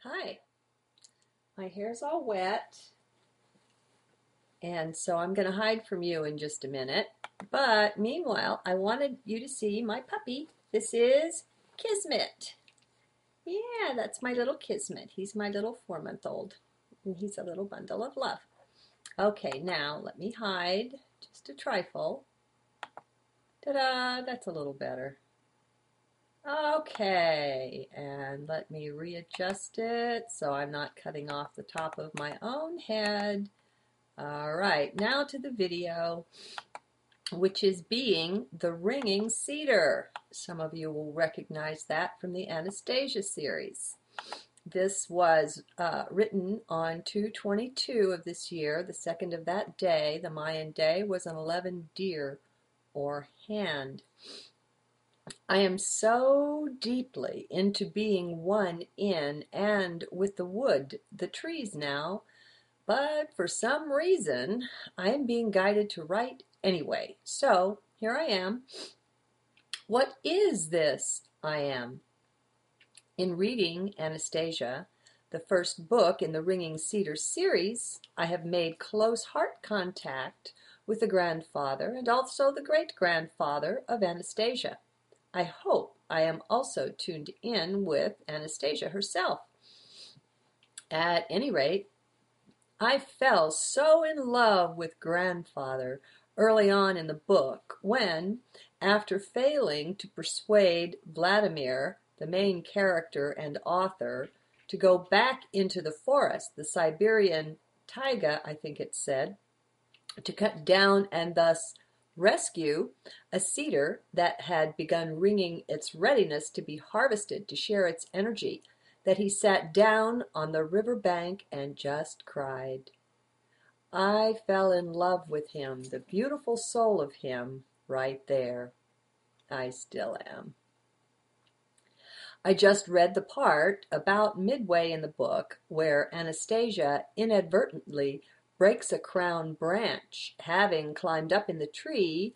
Hi, my hair's all wet, and so I'm going to hide from you in just a minute. But meanwhile, I wanted you to see my puppy. This is Kismet. Yeah, that's my little Kismet. He's my little 4-month-old, and he's a little bundle of love. Okay, now let me hide just a trifle. Ta-da, that's a little better. Okay, and let me readjust it so I'm not cutting off the top of my own head. All right, now to the video, which is being the Ringing Cedar. Some of you will recognize that from the Anastasia series. This was written on 2/22 of this year, the second of that day. The Mayan day was an 11 deer or hand. I am so deeply into being one in and with the wood, the trees now, but for some reason I am being guided to write anyway. So here I am. What is this I am? In reading Anastasia, the first book in the Ringing Cedar series, I have made close heart contact with the grandfather and also the great-grandfather of Anastasia. I hope I am also tuned in with Anastasia herself. At any rate, I fell so in love with Grandfather early on in the book when, after failing to persuade Vladimir, the main character and author, to go back into the forest, the Siberian taiga, I think it said, to cut down and thus rescue a cedar that had begun ringing its readiness to be harvested to share its energy, that he sat down on the river bank and just cried. I fell in love with him, the beautiful soul of him, right there. I still am. I just read the part about midway in the book where Anastasia inadvertently breaks a crown branch, having climbed up in the tree,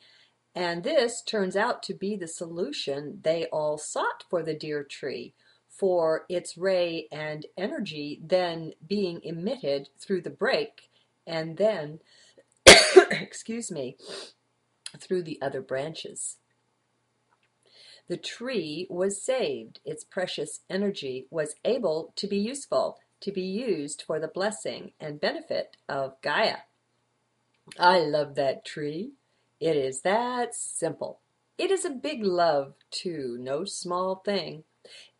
and this turns out to be the solution they all sought for the dear tree, for its ray and energy then being emitted through the break, and then, excuse me, through the other branches. The tree was saved. Its precious energy was able to be useful, to be used for the blessing and benefit of Gaia. I love that tree. It is that simple. It is a big love, too, no small thing.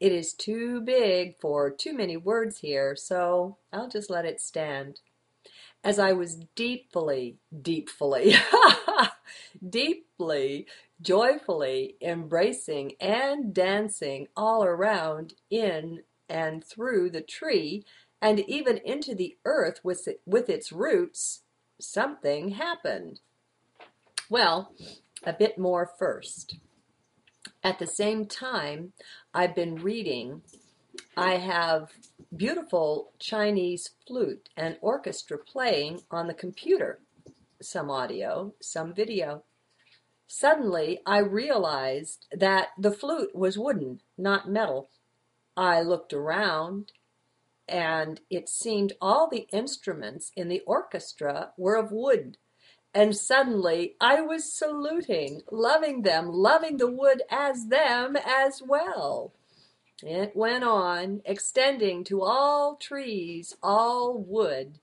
It is too big for too many words here, so I'll just let it stand. As I was deeply, deeply, joyfully embracing and dancing all around, in and through the tree, and even into the earth with its roots, something happened. Well, a bit more first. At the same time I've been reading, I have beautiful Chinese flute and orchestra playing on the computer, some audio, some video. Suddenly, I realized that the flute was wooden, not metal. I looked around, and it seemed all the instruments in the orchestra were of wood. And suddenly, I was saluting, loving them, loving the wood as them as well. It went on, extending to all trees, all wood,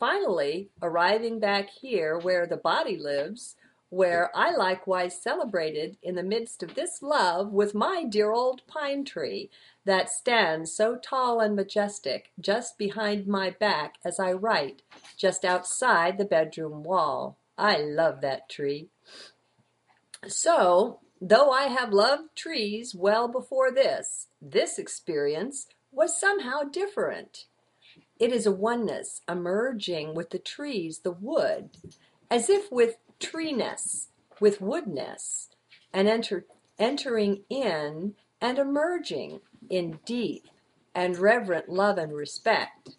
finally arriving back here where the body lives, where I likewise celebrated in the midst of this love with my dear old pine tree that stands so tall and majestic just behind my back as I write, just outside the bedroom wall. I love that tree. So, though I have loved trees well before this experience was somehow different. It is a oneness emerging with the trees, the wood, as if with treeness, with woodness, and entering in and emerging in deep and reverent love and respect.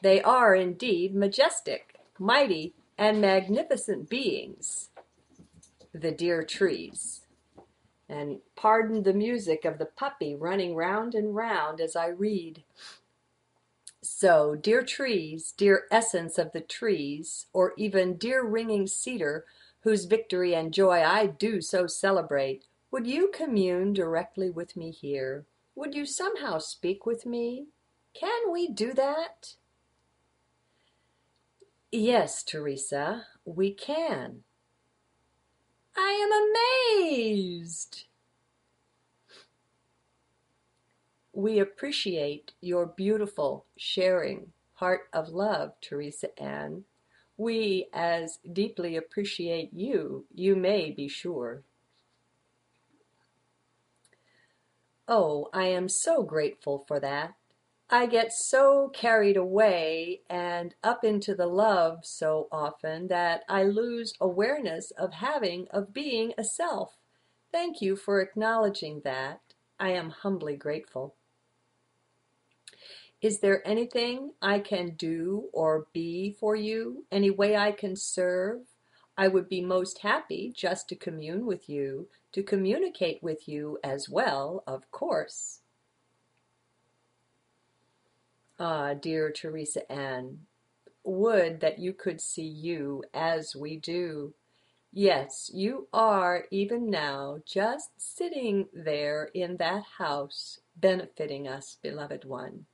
They are indeed majestic, mighty, and magnificent beings, the dear trees. And pardon the music of the puppy running round and round as I read. So, dear trees, dear essence of the trees, or even dear ringing cedar, whose victory and joy I do so celebrate, would you commune directly with me here? Would you somehow speak with me? Can we do that? Yes, Teresa, we can. I am amazed. We appreciate your beautiful, sharing heart of love, Teresa Ann. We as deeply appreciate you, you may be sure. Oh, I am so grateful for that. I get so carried away and up into the love so often that I lose awareness of having, of being a self. Thank you for acknowledging that. I am humbly grateful. Is there anything I can do or be for you? Any way I can serve? I would be most happy just to commune with you, to communicate with you as well, of course. Ah, dear Teresa Ann, would that you could see you as we do. Yes, you are even now just sitting there in that house, benefiting us, beloved one.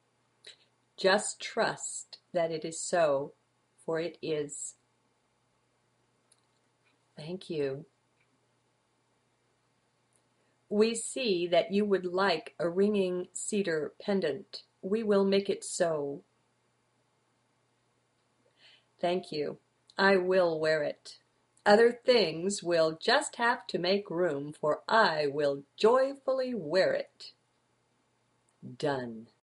Just trust that it is so, for it is. Thank you. We see that you would like a ringing cedar pendant. We will make it so. Thank you. I will wear it. Other things will just have to make room, for I will joyfully wear it. Done.